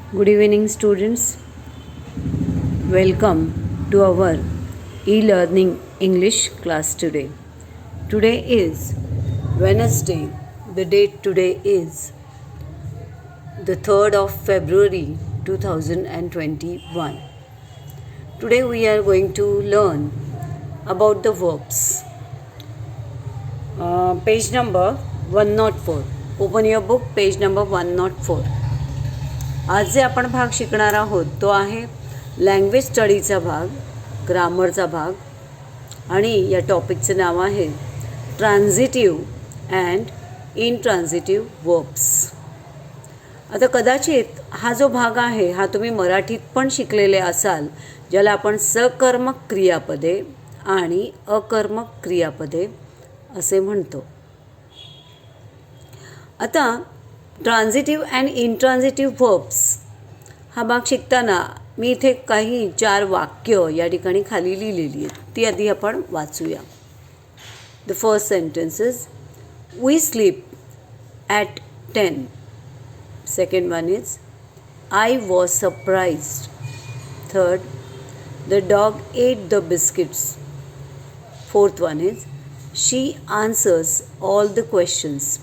Good evening, students. Welcome to our e-learning English class today. Today is Wednesday. The date today is the 3rd of February 2021. Today we are going to learn about the verbs. Page number 104. Open your book, page number 104. आज जे आपण भाग शिकणार आहोत तो आहे language स्टडीचा भाग, ग्रामरचा भाग आणि या टॉपिकचं नाव आहे ट्रान्झिटिव्ह अँड इनट्रान्झिटिव्ह वर्ब्स. आता कदाचित हा जो भाग आहे हा तुम्ही मराठीत पण शिकलेले असाल, ज्याला आपण सकर्मक क्रियापदे आणि अकर्मक क्रियापदे असे म्हणतो. आता ट्रान्झिटिव्ह अँड इनट्रान्झिटिव्ह वर्ब्स हा भाग शिकताना मी इथे काही 4 वाक्य या ठिकाणी खाली लिहिलेली आहेत, ती आधी आपण वाचूया. The first sentence is we sleep at 10. Second one is I was surprised. Third, the dog ate the biscuits. Fourth one is she answers all the questions.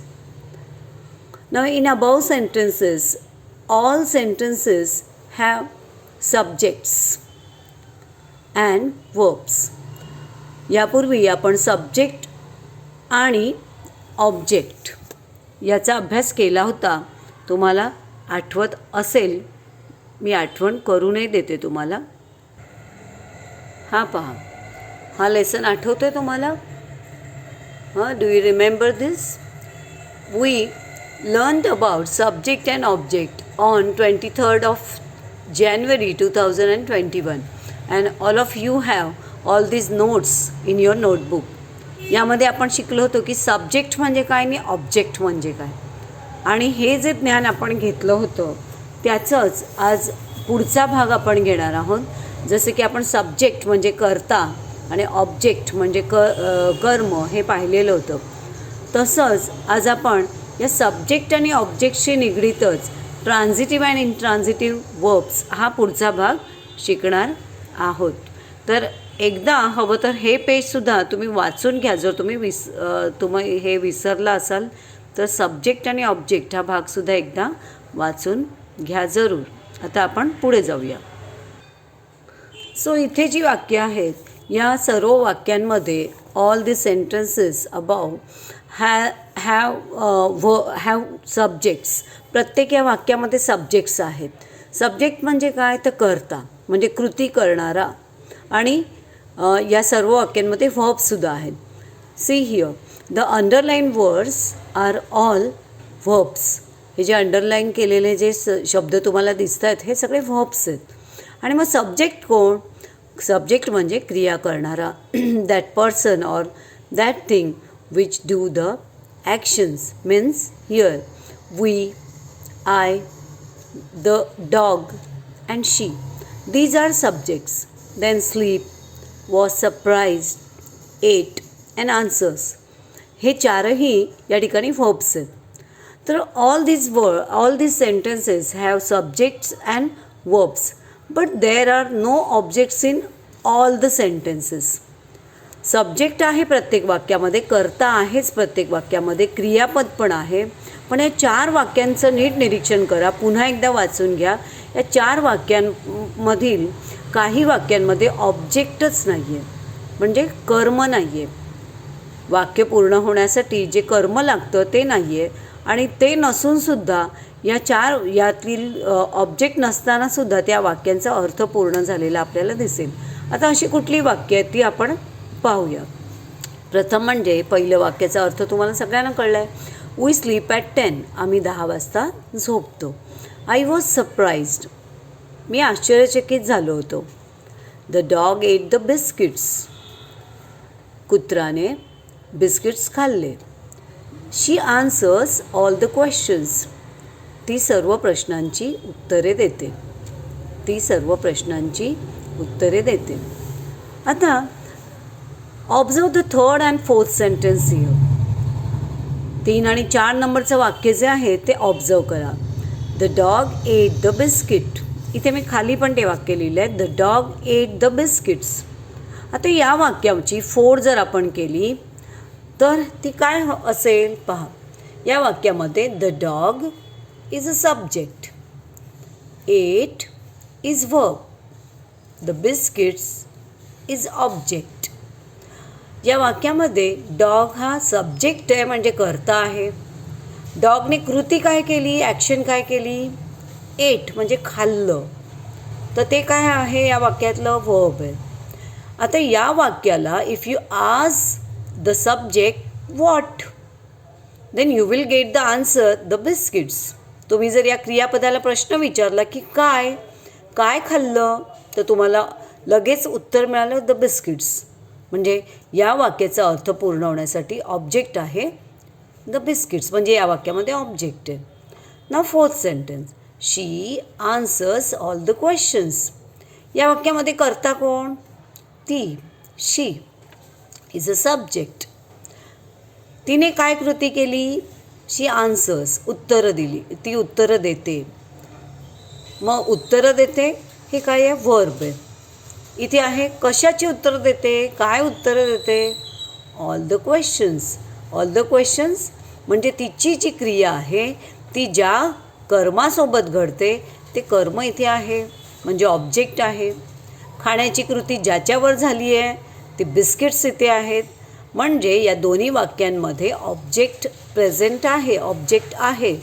Now in above sentences, all sentences have subjects and verbs. यापूर्वी आपण subject आणि object याचा अभ्यास केला होता. तुम्हाला आठवत असेल, मी आठवण करूनही देते तुम्हाला. हा पहा, हा लेसन आठवतोय तुम्हाला? Do you remember this? We learned about subject and object on 23rd of January 2021 and all of you have all these notes in your notebook. यामध्ये आपण शिकलो होतो की सब्जेक्ट म्हणजे काय आणि ऑब्जेक्ट म्हणजे काय, आणि हे जे ज्ञान आपण घेतलं होतं त्याचंच आज पुढचा भाग आपण घेणार आहोत. जसे की आपण सब्जेक्ट म्हणजे कर्ता आणि ऑब्जेक्ट म्हणजे कर्म हे पाहिलेलं होतं, तसंच आज आपण या सब्जेक्ट आणि ऑब्जेक्टशी निगडीतच ट्रान्झिटिव्ह अँड इनट्रान्झिटिव्ह वर्ब्स हा पुढचा भाग शिकणार आहोत. तर एकदा हवं तर हे पेजसुद्धा तुम्ही वाचून घ्या. जर तुम्ही हे विसरला असाल तर सब्जेक्ट आणि ऑब्जेक्ट हा भागसुद्धा एकदा वाचून घ्या जरूर. आता आपण पुढे जाऊया. सो इथे जी वाक्य आहेत, या सर्व वाक्यांमध्ये all the sentences above have subjects. प्रत्येक या वाक्यामध्ये सब्जेक्ट्स आहेत. सब्जेक्ट म्हणजे काय, तर कर्ता म्हणजे कृती करणारा, आणि या सर्व वाक्यांमध्ये व्हर्ब्ससुद्धा आहेत. See here the underline words are all verbs. हे जे अंडरलाईन केलेले जे शब्द तुम्हाला दिसत आहेत हे सगळे व्हर्ब्स आहेत. आणि मग सब्जेक्ट कोण? सब्जेक्ट म्हणजे क्रिया करणारा, that person or that thing which do the actions. Means here we, I, the dog and she, these are subjects. Then sleep, was surprised, ate and answers. हे चारही या ठिकाणी verbs आहेत. तर all these sentences have subjects and verbs, but there are no objects in all the sentences. Subject आहे प्रत्येक वाक्यामध्ये, कर्ता आहेच प्रत्येक वाक्यामध्ये, क्रियापद पण आहे. पण या 4 वाक्यांचं नीट निरीक्षण करा, पुन्हा एकदा वाचून घ्या. या 4 वाक्यांमधील काही वाक्यांमध्ये ऑब्जेक्टच नाही आहे, म्हणजे कर्म नाही आहे. वाक्य पूर्ण होण्यासाठी जे कर्म लागतं ते नाही आहे, आणि ते नसूनसुद्धा यातील ऑब्जेक्ट नसतानासुद्धा त्या वाक्यांचा अर्थ पूर्ण झालेला आपल्याला दिसेल. आता अशी कुठली वाक्य आहेत ती आपण पाहूया. प्रथम म्हणजे पहिलं वाक्याचा अर्थ तुम्हाला सगळ्यांना कळला आहे. We sleep at 10. आम्ही 10 वाजता झोपतो. I was surprised. मी आश्चर्यचकित झालो होतो. The dog ate the biscuits. कुत्राने बिस्किट्स खाल्ले. She answers all the questions. ती सर्व प्रश्नांची उत्तरे देते. ती सर्व प्रश्नांची उत्तरे देते. आता observe the 3rd and 4th sentence here. 3 आणि 4 नंबरचं वाक्य जे आहे ते ऑब्झर्व करा. The dog ate the biscuit. इथे मी खाली पण ते वाक्य लिहिलं आहे, the dog ate the biscuits. आता या वाक्याची फोड जर आपण केली तर ती काय असेल पहा. या वाक्यामध्ये the dog is a subject, ate is verb, the biscuits is object. या वाक्यामध्ये डॉग हा सब्जेक्ट आहे म्हणजे कर्ता आहे. डॉगने कृती काय केली, ॲक्शन काय केली, एट म्हणजे खाल्लं, तर ते काय आहे या वाक्यातलं वर्ब आहे. आता या वाक्याला if you ask the subject what, then you will get the answer the biscuits. तुम्ही जर या क्रियापदाला प्रश्न विचारला की काय काय खाल्लं, तर तुम्हाला लगेच उत्तर मिळालं द बिस्किट्स. म्हणजे या वाक्याचा अर्थ पूर्ण होण्यासाठी ऑब्जेक्ट आहे द बिस्किट्स, म्हणजे या वाक्यामध्ये ऑब्जेक्ट आहे. Now fourth sentence, she answers all the questions. या वाक्यामध्ये कर्ता कोण, ती, शी इज अ सब्जेक्ट. तिने काय कृती केली, शी आन्सर्स, उत्तरं दिली, ती उत्तरं देते. मग उत्तरं देते हे काय आहे, वर्ब आहे. इथे आहे कशाची उत्तरं देते, काय उत्तरं देते, all the questions. All the questions म्हणजे तिची जी क्रिया आहे ती ज्या कर्मासोबत घडते ते कर्म इथे आहे म्हणजे ऑब्जेक्ट आहे. खाण्याची कृती ज्याच्यावर झाली आहे ते बिस्किट्स इथे आहेत. म्हणजे या दोन्ही वाक्यांमध्ये ऑब्जेक्ट प्रेझेंट आहे, ऑब्जेक्ट आहे.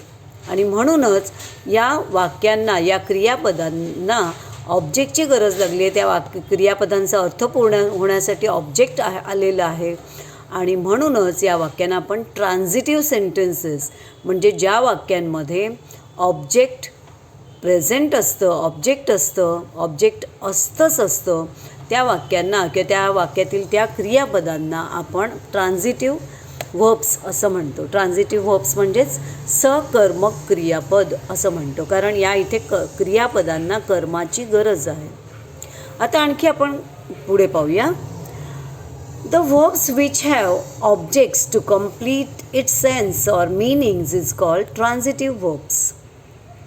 आणि म्हणूनच या वाक्यांना, या क्रियापदांना ऑब्जेक्टची गरज लागली आहे. त्या क्रियापदांचा अर्थ पूर्ण होण्यासाठी ऑब्जेक्ट आलेलं आहे. आणि म्हणूनच या वाक्यांना आपण ट्रान्झिटिव्ह सेंटेन्सेस, म्हणजे ज्या वाक्यांमध्ये ऑब्जेक्ट प्रेझेंट असतं, ऑब्जेक्ट असतंच असतं, त्या वाक्यांना किंवा त्या वाक्यातील त्या क्रियापदांना आपण ट्रान्झिटिव्ह व्हर्ब्स असं म्हणतो. ट्रान्झिटिव्ह व्हर्ब्स म्हणजेच सकर्मक क्रियापद असं म्हणतो, कारण या इथे क्रियापदांना कर्माची गरज आहे. आता आणखी आपण पुढे पाहूया. The verbs which have objects to complete its sense or meanings is called transitive verbs.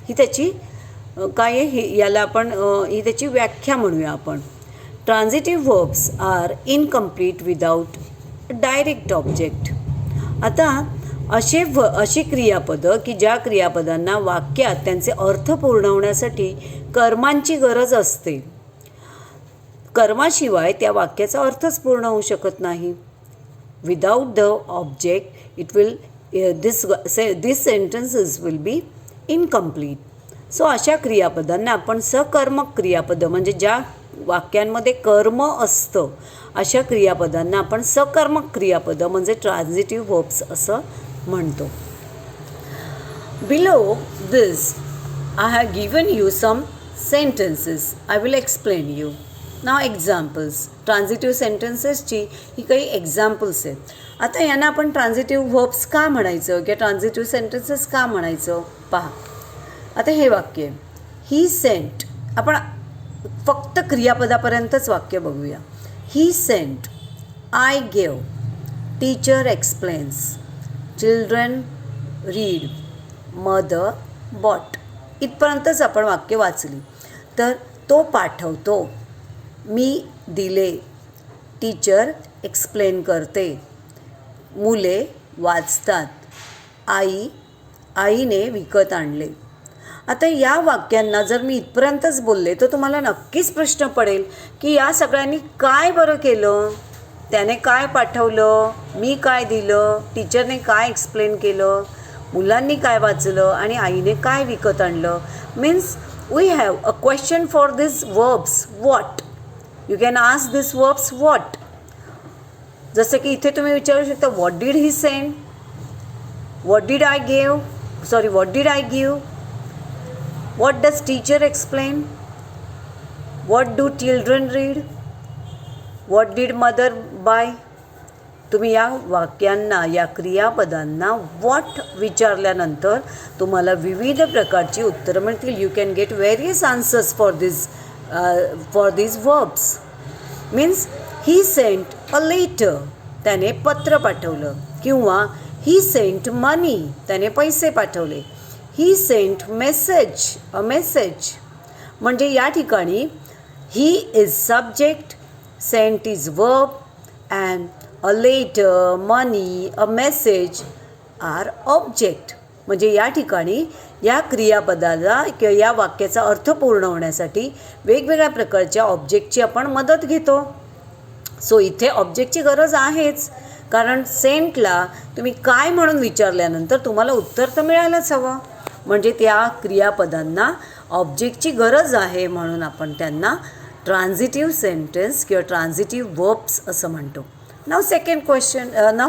ही त्याची काय आहे, याला आपण ही त्याची व्याख्या म्हणूया आपण. Transitive verbs are incomplete without direct object. आता अशी क्रियापदं की ज्या क्रियापदांना वाक्यात त्यांचे अर्थ पूर्ण होण्यासाठी कर्मांची गरज असते. कर्माशिवाय त्या वाक्याचा अर्थच पूर्ण होऊ शकत नाही. Without the object it will this sentences will be incomplete. So अशा क्रियापदांना आपण सकर्मक क्रियापदं, म्हणजे ज्या वाक्यांमध्ये कर्म असतं अशा क्रियापदांना आपण सकर्मक क्रियापदं म्हणजे ट्रान्झिटिव्ह वर्ब्स असं म्हणतो. Below this I have given you some sentences. I will explain you. Now examples. Transitive सेंटेन्सेसची ही काही एक्झाम्पल्स आहेत. आता यांना आपण ट्रान्झिटिव्ह व्हर्ब्स का म्हणायचं किंवा ट्रान्झिटिव्ह सेंटेन्सेस का म्हणायचं पहा. आता हे वाक्य ही सेंट, आपण फक्त क्रियापदापर्यंतच वाक्य बघूया. ही sent, I gave, teacher explains, children read, mother bought. इथपर्यंतच आपण वाक्य वाचली. तर तो पाठवतो, मी दिले, टीचर एक्सप्लेन करते, मुले वाचतात, आईने विकत आणले. आता या वाक्यांना जर मी इथपर्यंतच बोलले तर तुम्हाला नक्कीच प्रश्न पडेल की या सगळ्यांनी काय बरं केलं, त्याने काय पाठवलं, मी काय दिलं, टीचरने काय एक्सप्लेन केलं, मुलांनी काय वाचलं आणि आईने काय विकत आणलं. Means we have a question for this verbs what. You can ask this verbs what. जसं की इथे तुम्ही विचारू शकता what did he send, what did I give, what does teacher explain, what do children read, what did mother buy. तुम्ही या वाक्यांना, या क्रियापदांना what विचारल्यानंतर तुम्हाला विविध प्रकारची उत्तरं मिळतील. You can get various answers for these verbs. Means he sent a letter, त्याने पत्र पाठवलं. किंवा ही सेंट मनी, त्याने पैसे पाठवले. He sent a message. म्हणजे या ठिकाणी he is subject, sent is verb and a letter, money, a message are object. म्हणजे या ठिकाणी या क्रियापदाला किंवा या वाक्याचा अर्थ पूर्ण होण्यासाठी वेगवेगळ्या प्रकारच्या ऑब्जेक्टची आपण मदत घेतो. सो इथे ऑब्जेक्टची गरज आहेच, कारण सेंटला तुम्ही काय म्हणून विचारल्यानंतर तुम्हाला उत्तर तर मिळायलाच हवं. म्हणजे त्या क्रियापदांना ऑब्जेक्टची गरज आहे, म्हणून आपण त्यांना ट्रान्झिटिव्ह सेंटेन्स किंवा ट्रान्झिटिव्ह वर्ब्स असं म्हणतो. Now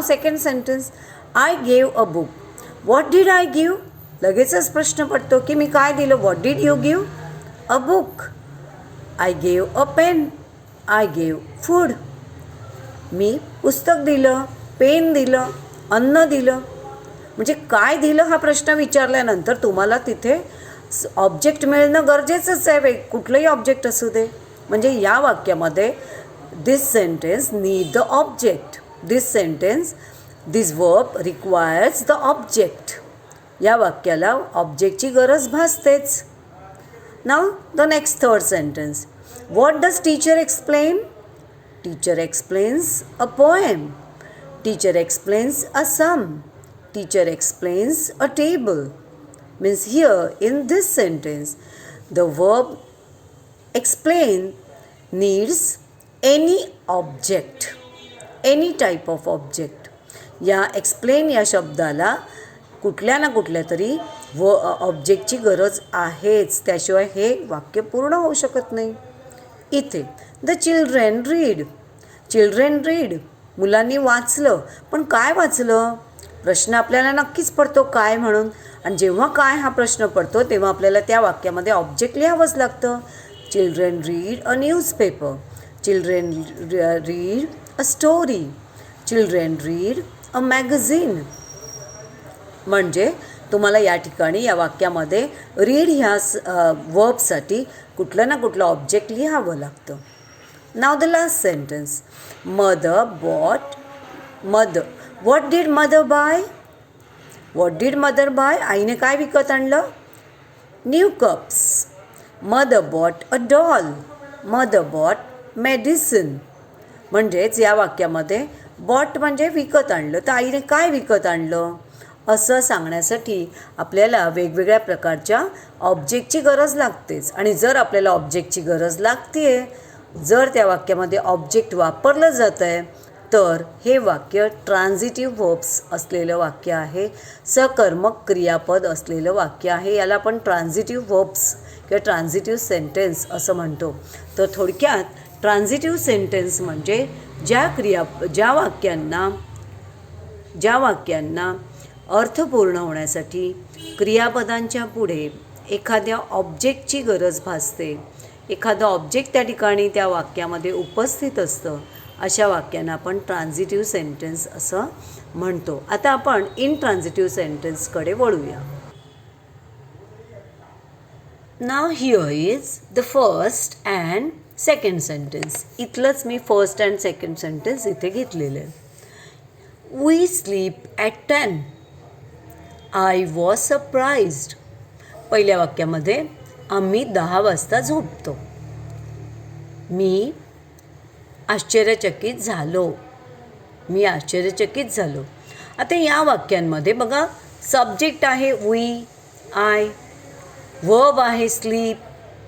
second sentence. I gave a book. What did I give. लगेचच प्रश्न पडतो की मी काय दिलं. What did you give. A book. I gave a pen. I gave food. मी पुस्तक दिलं, पेन दिलं, अन्न दिलं. म्हणजे काय दिलं हा प्रश्न विचारल्यानंतर तुम्हाला तिथे ऑब्जेक्ट मिळणं गरजेचंच आहे. कुठलंही ऑब्जेक्ट असू दे. म्हणजे या वाक्यामध्ये this sentence need the object. This verb requires the object. या वाक्याला ऑब्जेक्टची गरज भासतेच. Now the next third sentence. What does teacher explain. Teacher explains a poem. Teacher explains a sum. Teacher explains a table. Means here in this sentence, the verb explain needs any object, any type of object. या explain या शब्दाला कुठल्या ना कुठल्या तरी ऑब्जेक्टची गरज आहेच, त्याशिवाय हे वाक्य पूर्ण होऊ शकत नाही. इथे द चिल्ड्रेन रीड. मुलांनी वाचलं. पण काय वाचलं. प्रश्न आपल्याला नक्कीच पडतो काय म्हणून. आणि जेव्हा काय हा प्रश्न पडतो तेव्हा आपल्याला त्या वाक्यामध्ये ऑब्जेक्ट लिहावंच लागतं. Children read a newspaper. Children read a story. Children read a magazine. म्हणजे तुम्हाला या ठिकाणी या वाक्यामध्ये रीड ह्या वर्बसाठी कुठलं ना कुठलं ऑब्जेक्ट लिहावं लागतं. Now the last sentence. Mother bought. What did mother buy. आईने काय विकत आणलं. New cups. Mother bought a doll. Mother bought medicine. म्हणजेच या वाक्यामध्ये बॉट म्हणजे विकत आणलं, तर आईने काय विकत आणलं असं सांगण्यासाठी आपल्याला वेगवेगळ्या प्रकारच्या ऑब्जेक्टची गरज लागतेच. आणि जर आपल्याला ऑब्जेक्टची गरज लागते, जर त्या वाक्यामध्ये ऑब्जेक्ट वापरलं जातं आहे, तर हे वाक्य ट्रान्झिटिव्ह वर्ब्स असलेलं वाक्य आहे, सकर्मक क्रियापद असलेलं वाक्य आहे. याला आपण ट्रान्झिटिव्ह वर्ब्स किंवा ट्रान्झिटिव्ह सेंटेन्स असं म्हणतो. तर थोडक्यात ट्रान्झिटिव्ह सेंटेन्स म्हणजे ज्या वाक्यांना अर्थ पूर्ण होण्यासाठी क्रियापदांच्या पुढे एखाद्या ऑब्जेक्टची गरज भासते, एखादं ऑब्जेक्ट त्या ठिकाणी त्या वाक्यामध्ये उपस्थित असतं, अशा वाक्यांना आपण ट्रान्झिटिव्ह सेंटेन्स असं म्हणतो. आता आपण इनट्रान्झिटिव्ह सेंटेन्सकडे वळूया. Now here is the first and second sentence. इथलंच मी फर्स्ट अँड सेकंड सेंटेन्स इथे घेतलेलं आहे. We sleep at 10. I was surprised. पहिल्या वाक्यामध्ये आम्ही 10 वाजता झोपतो. मी आश्चर्यचकित झालो. आता या वाक्यांमध्ये बघा, सब्जेक्ट आहे वी, आय, वर्ब आहे स्लीप,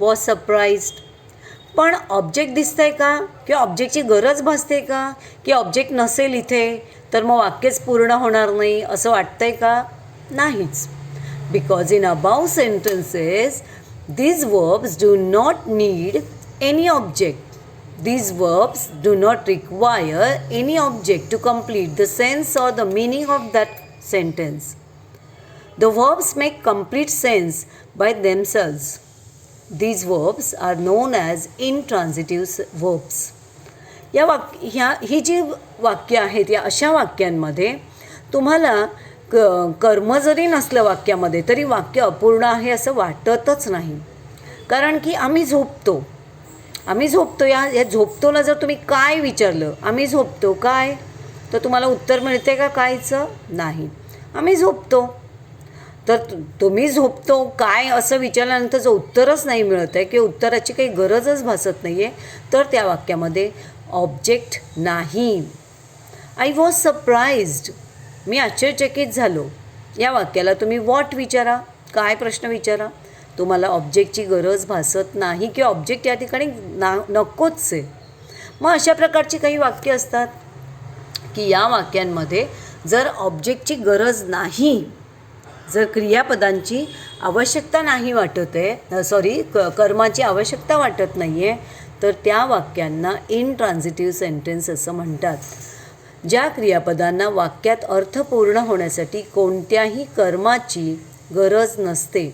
वॉज सरप्राइज्ड. पण ऑब्जेक्ट दिसतंय का, किंवा ऑब्जेक्टची गरज भासते का, की ऑब्जेक्ट नसेल इथे तर मग वाक्यच पूर्ण होणार नाही असं वाटतंय का. नाहीच. Because in above sentences these verbs do not need any object. These verbs do not require any object to complete the sense or the meaning of that sentence. The verbs make complete sense by themselves. These verbs are known as intransitive verbs. ही जी वाक्य आहेत, या अशा वाक्यांमध्ये तुम्हाला कर्म जरी नसलं वाक्यामध्ये तरी वाक्य अपूर्ण आहे असं वाटतच नाही. कारण की आम्ही झोपतो. या झोपतोला जर तुम्ही काय विचारलं, आम्ही झोपतो काय, तर तुम्हाला उत्तर मिळते का कायचं. नाही. आम्ही झोपतो. तर तुम्ही झोपतो काय असं विचारल्यानंतरचं उत्तरच नाही मिळत आहे किंवा उत्तराची काही गरजच भासत नाही आहे, तर त्या वाक्यामध्ये ऑब्जेक्ट नाही. आय वॉज सरप्राईज्ड, मी आश्चर्यचकित झालो. या वाक्याला तुम्ही व्हॉट विचारा, काय प्रश्न विचारा, तुम्हाला ऑब्जेक्टची गरज भासत नाही किंवा ऑब्जेक्ट या ठिकाणी नकोच आहे. मग अशा प्रकारची काही वाक्य असतात की या वाक्यांमध्ये जर ऑब्जेक्टची गरज नाही, जर क्रियापदांची आवश्यकता नाही वाटत आहे, कर्माची आवश्यकता वाटत नाही आहे, तर त्या वाक्यांना इनट्रान्झिटिव्ह सेंटेन्स असं म्हणतात. ज्या क्रियापदांना वाक्यात अर्थ पूर्ण होण्यासाठी कोणत्याही कर्माची गरज नसते,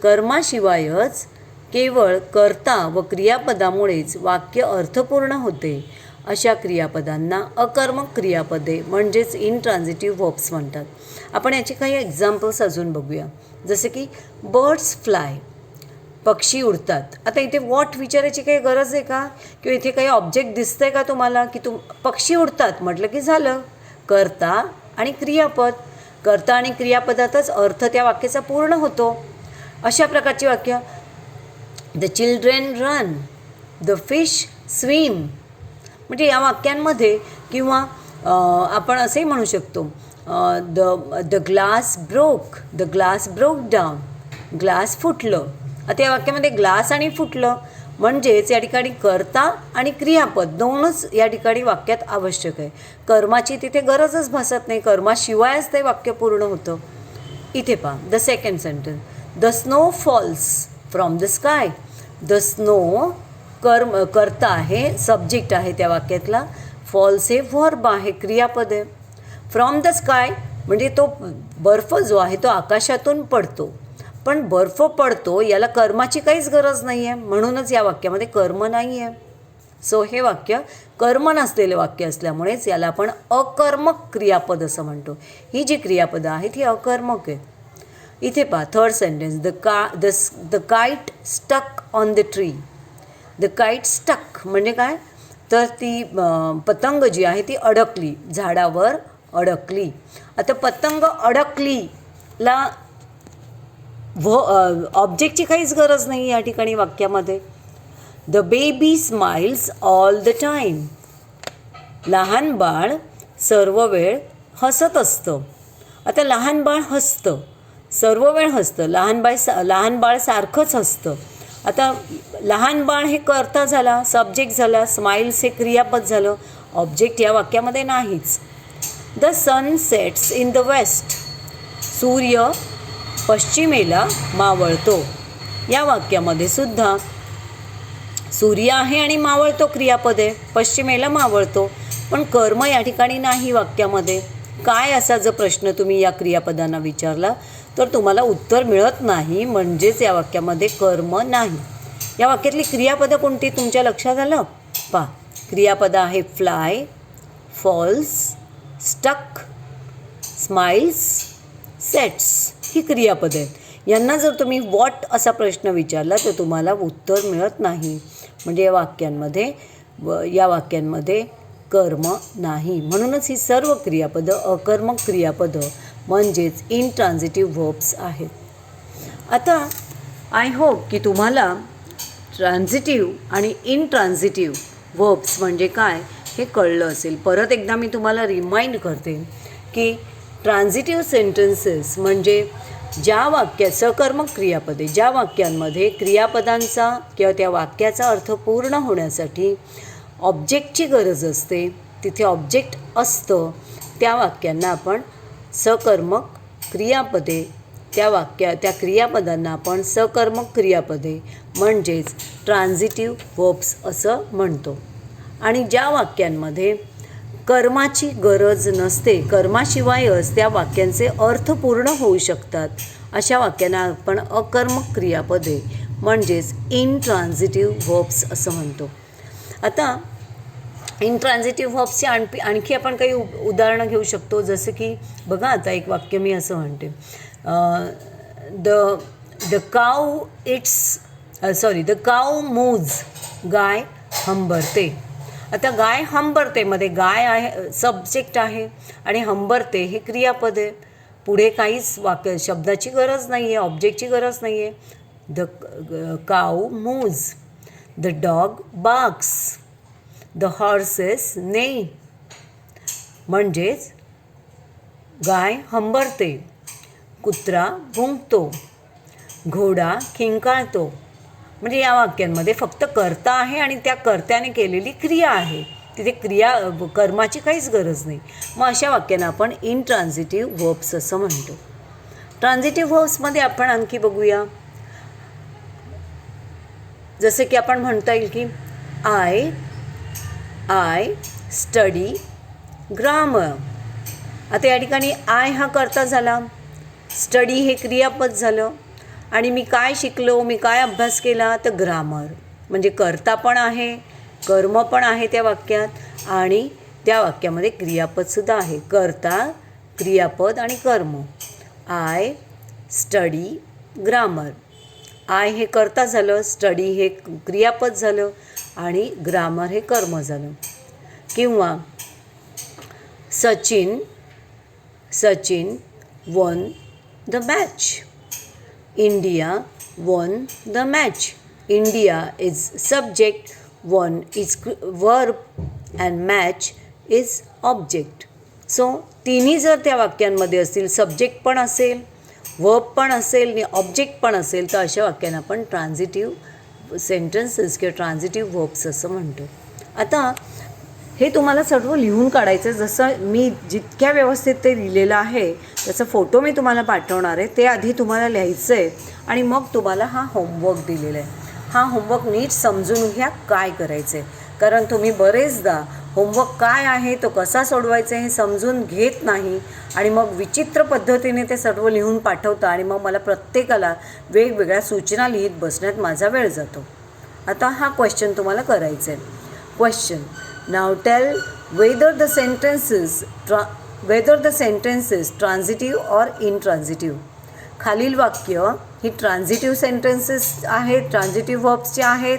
कर्माशिवायच केवळ कर्ता व क्रियापदामुळेच वाक्य अर्थपूर्ण होते, अशा क्रियापदांना अकर्मक क्रियापदे म्हणजेच इनट्रान्झिटिव्ह व्हर्ब्स म्हणतात. आपण याचे काही एक्झाम्पल्स अजून बघूया. जसे की बर्ड्स फ्लाय, पक्षी उडतात. आता इथे व्हॉट विचारायची काही गरज आहे का, किंवा इथे काही ऑब्जेक्ट दिसतंय का तुम्हाला की पक्षी उडतात म्हटलं की झालं, कर्ता आणि क्रियापद, कर्ता आणि क्रियापदातच अर्थ त्या वाक्याचा पूर्ण होतो. अशा प्रकारची वाक्य. The children run, the fish swim, म्हणजे या वाक्यांमध्ये किंवा आपण असंही म्हणू शकतो the glass broke down, glass फुटलं. आता या वाक्यामध्ये ग्लास आणि फुटलं म्हणजेच या ठिकाणी कर्ता आणि क्रियापद दोनच या ठिकाणी वाक्यात आवश्यक आहे. कर्माची तिथे गरजच भासत नाही, कर्माशिवायच ते वाक्य पूर्ण होतं. इथे पहा the second sentence, the snow falls from the sky. The snow कर्ता आहे, सब्जेक्ट आहे त्या वाक्यातला. फॉल्स हे व्हर्ब आहे, क्रियापद आहे. फ्रॉम द स्काय म्हणजे तो बर्फ जो आहे तो आकाशातून पडतो, पण बर्फ पडतो याला कर्माची काहीच गरज नाही आहे, म्हणूनच या वाक्यामध्ये कर्म नाही आहे. सो हे वाक्य कर्म नसलेलं वाक्य असल्यामुळेच याला आपण अकर्मक क्रियापद असं म्हणतो. ही जी क्रियापदं आहेत ही अकर्मक आहेत. इथे पहा third sentence, the kite stuck on the tree. The kite stuck म्हणजे काय, तर ती पतंग जी आहे ती अडकली, झाडावर अडकली. आता पतंग अडकलीला ऑब्जेक्टची काहीच गरज नाही या ठिकाणी वाक्यामध्ये. The baby smiles all the time. लहान बाळ सर्व वेळ हसत असतं. आता लहान बाळ हसतं, सर्व वेळ हसतं, लहान बाळ सारखंच हसतं. आता लहान बाळ हे कर्ता झाला, सब्जेक्ट झाला, स्माइल्स हे क्रियापद झालं, ऑब्जेक्ट या वाक्यामध्ये नाहीच. The sun sets in the west. सूर्य पश्चिमेला मावळतो. या वाक्यामध्ये सुद्धा सूर्य आहे आणि मावळतो क्रियापद आहे, पश्चिमेला मावळतो, पण कर्म या ठिकाणी नाही वाक्यामध्ये. काय असा जर प्रश्न तुम्ही या क्रियापदांना विचारला तर तुम्हाला उत्तर मिळत नाही, म्हणजेच या वाक्यामध्ये कर्म नाही. या वाक्यातली क्रियापदं कोणती तुमच्या लक्षात आलं? पहा, क्रियापदं आहे fly, falls, stuck, smiles, sets. ही क्रियापदं आहेत. यांना जर तुम्ही व्हॉट असा प्रश्न विचारला तर तुम्हाला उत्तर मिळत नाही, म्हणजे या वाक्यांमध्ये कर्म नाही. म्हणूनच ही सर्व क्रियापदं अकर्मक क्रियापदं म्हणजेच इनट्रान्झिटिव्ह व्हर्ब्स आहेत. आता आय होप की तुम्हाला ट्रान्झिटिव्ह आणि इनट्रान्झिटिव्ह व्हर्ब्स म्हणजे काय हे कळलं असेल. परत एकदा मी तुम्हाला रिमाइंड करते की ट्रान्झिटिव्ह सेंटेन्सेस म्हणजे सकर्मक क्रियापदे, ज्या वाक्यांमध्ये क्रियापदांचा किंवा त्या वाक्याचा अर्थ पूर्ण होण्यासाठी ऑब्जेक्टची गरज असते, तिथे ऑब्जेक्ट असतं, त्या वाक्यांना आपण सकर्मक क्रियापदे, त्या क्रियापदांना आपण सकर्मक क्रियापदे म्हणजेच ट्रान्झिटिव्ह व्हर्ब्स असं म्हणतो. आणि ज्या वाक्यांमध्ये कर्माची गरज नसते, कर्माशिवायच त्या वाक्यांचे अर्थ पूर्ण होऊ शकतात, अशा वाक्यांना आपण अकर्मक क्रियापदे म्हणजेच इनट्रान्झिटिव्ह व्हर्ब्स असं म्हणतो. आता इनट्रान्झिटिव्ह व्हर्ब्सची आणखी आपण काही उदाहरणं घेऊ शकतो. जसं की बघा, आता एक वाक्य मी असं म्हणते, द काऊ मूव्ज, गाय हंबरते. आता गाय हंबरते मध्ये गाय आहे, सब्जेक्ट आहे, आणि हंबरते हे क्रियापद आहे. पुढे काहीच वाक्य शब्दाची गरज नाही आहे, ऑब्जेक्टची गरज नाही आहे. The cow moos, the dog barks, the horses neigh. म्हणजेच गाय हंबरते, कुत्रा भुंकतो, घोडा किंकाळतो. म्हणजे या वाक्यांमध्ये फक्त कर्ता आहे आणि त्या कर्त्याने केलेली क्रिया आहे. तिथे कर्माची काहीच गरज नाही. मग अशा वाक्यांना आपण इनट्रान्झिटिव्ह वर्ब्स असं म्हणतो. ट्रान्झिटिव्ह वर्ब्समध्ये आपण आणखी बघूया. जसे की आपण म्हणता येईल की आय स्टडी ग्रामर. आता या ठिकाणी आय हा कर्ता झाला, स्टडी हे क्रियापद झालं, आणि मी काय शिकलो, मी काय अभ्यास केला, तर ग्रामर. म्हणजे कर्ता पण आहे, कर्म पण आहे त्या वाक्यात, आणि त्या वाक्यामध्ये क्रियापदसुद्धा आहे. कर्ता, क्रियापद आणि कर्म. I study grammar. आय हे कर्ता झालं, स्टडी हे क्रियापद झालं, आणि ग्रामर हे कर्म झालं. किंवा Sachin won the match. India won the match. India is subject, won is verb, and match is object. So तिन्ही जर त्या वाक्यांमध्ये असतील, सब्जेक्ट पण असेल, वर्ब पण असेल आणि ऑब्जेक्ट पण असेल, तर अशा वाक्यांना आपण ट्रान्झिटिव्ह सेंटेन्सेस किंवा ट्रान्झिटिव्ह वर्ब्स असं म्हणतो. आता हे तुम्हाला सर्व लिहून काढायचं आहे. जसं मी जितक्या व्यवस्थित ते लिहिलेलं आहे त्याचा फोटो मी तुम्हाला पाठवणार आहे. ते आधी तुम्हाला लिहायचं आहे आणि मग तुम्हाला हा होमवर्क दिलेला आहे. हा होमवर्क नीट समजून घ्या काय करायचं आहे, कारण तुम्ही बरेचदा होमवर्क काय आहे, तो कसा सोडवायचा हे समजून घेत नाही आणि मग विचित्र पद्धतीने ते सर्व लिहून पाठवता आणि मग मला प्रत्येकाला वेगवेगळ्या सूचना लिहित बसण्यात माझा वेळ जातो. आता हा क्वेश्चन तुम्हाला करायचा आहे. Question: Now tell whether the sentence is transitive or intransitive. खालील वाक्य ही ट्रान्झिटिव्ह सेंटेन्सेस आहेत, ट्रान्झिटिव्ह वर्ब्सची आहेत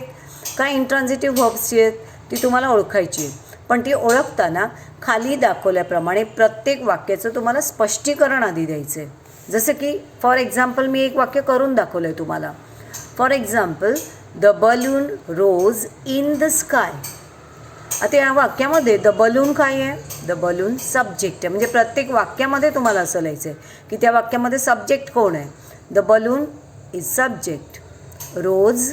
का इंट्रान्झिटिव्ह वर्ब्सची आहेत, ती तुम्हाला ओळखायची आहे. पण ती ओळखताना खाली दाखवल्याप्रमाणे प्रत्येक वाक्याचं तुम्हाला स्पष्टीकरण आधी द्यायचं आहे. जसं की फॉर एक्झाम्पल मी एक वाक्य करून दाखवलं आहे तुम्हाला. For example, the balloon rose in the sky. आता या वाक्यामध्ये द बलून काय आहे? द बलून सब्जेक्ट आहे. म्हणजे प्रत्येक वाक्यामध्ये तुम्हाला असं लिहायचं आहे की त्या वाक्यामध्ये सब्जेक्ट कोण आहे. The balloon is subject. Rose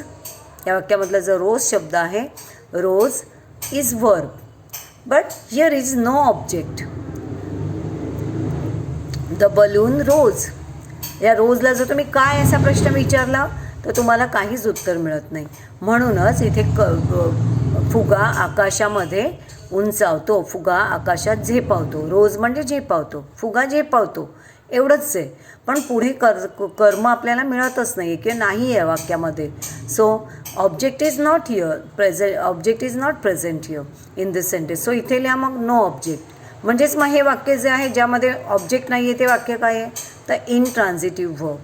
या वाक्यामधला जो रोज शब्द आहे, rose is verb, but here is no object. The balloon rose, या रोजला जर तुम्ही काय असा प्रश्न विचारला तर तुम्हाला काहीच उत्तर मिळत नाही. म्हणूनच इथे फुगा आकाशामध्ये उंचावतो, फुगा आकाशात झेपावतो. रोज म्हणजे झेपावतो, फुगा झेपावतो, एवढंच आहे. पण पुढे कर्म आपल्याला मिळतच नाही किंवा नाही आहे वाक्यामध्ये. So object is not here present, object is not present here in this sentence. So इथे लिहा मग नो ऑब्जेक्ट. म्हणजेच मग हे वाक्य जे आहे ज्यामध्ये ऑब्जेक्ट नाही आहे ते वाक्य काय आहे, तर इनट्रान्झिटिव्ह वर्ब.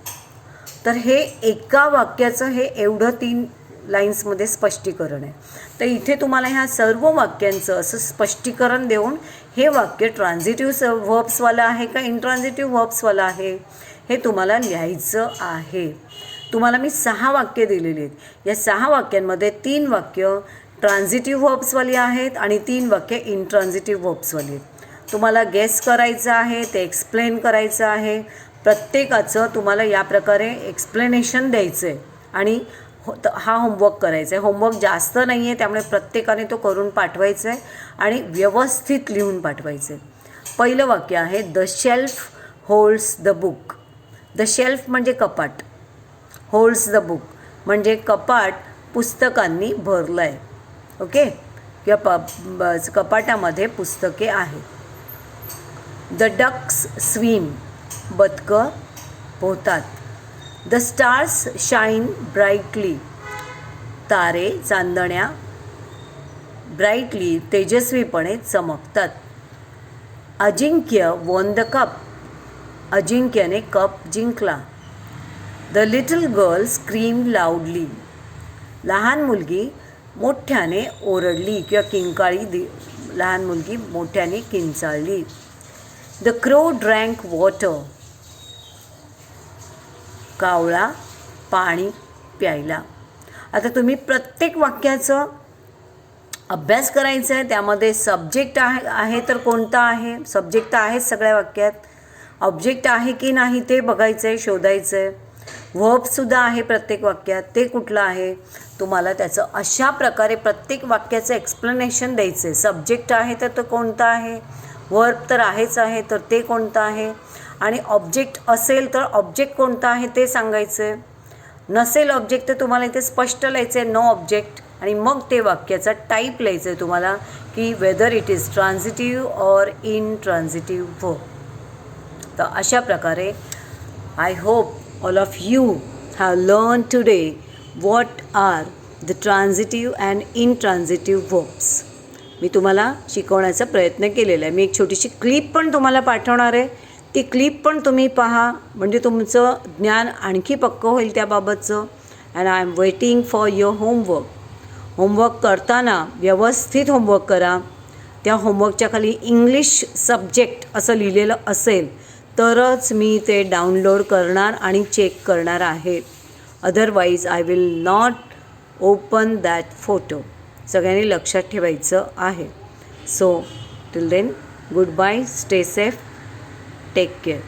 तर हे एका वाक्याचं हे एवढं 3 लाईन्समध्ये स्पष्टीकरण आहे. तर इथे तुम्हाला ह्या सर्व वाक्यांचं असं स्पष्टीकरण देऊन हे वाक्य ट्रान्झिटिव्ह वर्ब्सवालं आहे का इंट्रान्झिटिव्ह वर्ब्सवालं आहे हे तुम्हाला लिहायचं आहे. तुम्हाला मी 6 वाक्य दिलेली आहेत. या 6 वाक्यांमध्ये 3 वाक्य ट्रान्झिटिव्ह वर्ब्सवाली आहेत आणि 3 वाक्य इंट्रान्झिटिव्ह वर्ब्सवाली आहेत. तुम्हाला गेस करायचं आहे, ते एक्सप्लेन करायचं आहे. प्रत्येकाचं तुम्हाला या प्रकारे एक्सप्लेनेशन द्यायचं आहे आणि हा होमवर्क करायचा आहे. होमवर्क जास्त नाही आहे, त्यामुळे प्रत्येकाने तो करून पाठवायचा आहे आणि व्यवस्थित लिहून पाठवायचं आहे. पहिलं वाक्य आहे, the shelf holds the book. The shelf म्हणजे कपाट, होल्ड्स द बुक म्हणजे कपाट पुस्तकांनी भरलं आहे. ओके, किंवा कपाटामध्ये पुस्तके आहेत. द डक्स स्विम, बदकं पोहतात. द स्टार्स शाईन ब्राईटली, तारे चांदण्या brightly तेजस्वीपणे चमकतात. Ajinkya won the cup, अजिंक्यने cup जिंकला. द लिटल गर्ल स्क्रीम लाऊडली, लहान मुलगी मोठ्याने ओरडली किंवा किंकाळी, लहान मुलगी मोठ्याने किंचाळली. द क्रो ड्रँक वॉटर, कावळा पाणी प्यायला. आता तुम्ही प्रत्येक वाक्याचं अभ्यास करायचा आहे. त्यामध्ये सब्जेक्ट आहे तर कोणता आहे, सब्जेक्ट तर आहेच सगळ्या वाक्यात, ऑब्जेक्ट आहे की नाही ते बघायचं आहे, शोधायचं आहे. व्हर्बसुद्धा आहे प्रत्येक वाक्यात, ते कुठलं आहे तुम्हाला त्याचं अशा प्रकारे प्रत्येक वाक्याचं एक्सप्लेनेशन द्यायचं आहे. सब्जेक्ट आहे तर तो कोणता आहे, व्हर्ब तर आहेच आहे तर ते कोणतं आहे, आणि ऑब्जेक्ट असेल तर ऑब्जेक्ट कोणता आहे ते सांगायचं आहे. नसेल ऑब्जेक्ट तर तुम्हाला इथे स्पष्ट लिहायचं आहे नो ऑब्जेक्ट, आणि मग ते वाक्याचा टाईप लिहायचं आहे तुम्हाला की whether it is transitive or intransitive verb. तर अशा प्रकारे I hope all of you have learned today what are the transitive and intransitive verbs. मी तुम्हाला शिकवण्याचा प्रयत्न केलेला आहे. मी एक छोटीशी क्लिप पण तुम्हाला पाठवणार आहे. ती क्लिप पण तुम्ही पहा, म्हणजे तुमचं ज्ञान आणखी पक्कं होईल त्याबाबतचं. And I am waiting for your homework. Homework करताना व्यवस्थित होमवर्क करा. त्या होमवर्कच्या खाली इंग्लिश सब्जेक्ट असं लिहिलेलं असेल तरच मी ते डाउनलोड करणार आणि चेक करणार आहे. Otherwise I will not open that photo. सगळ्यांनी लक्षात ठेवायचं आहे. So till then good bye, stay safe, take care.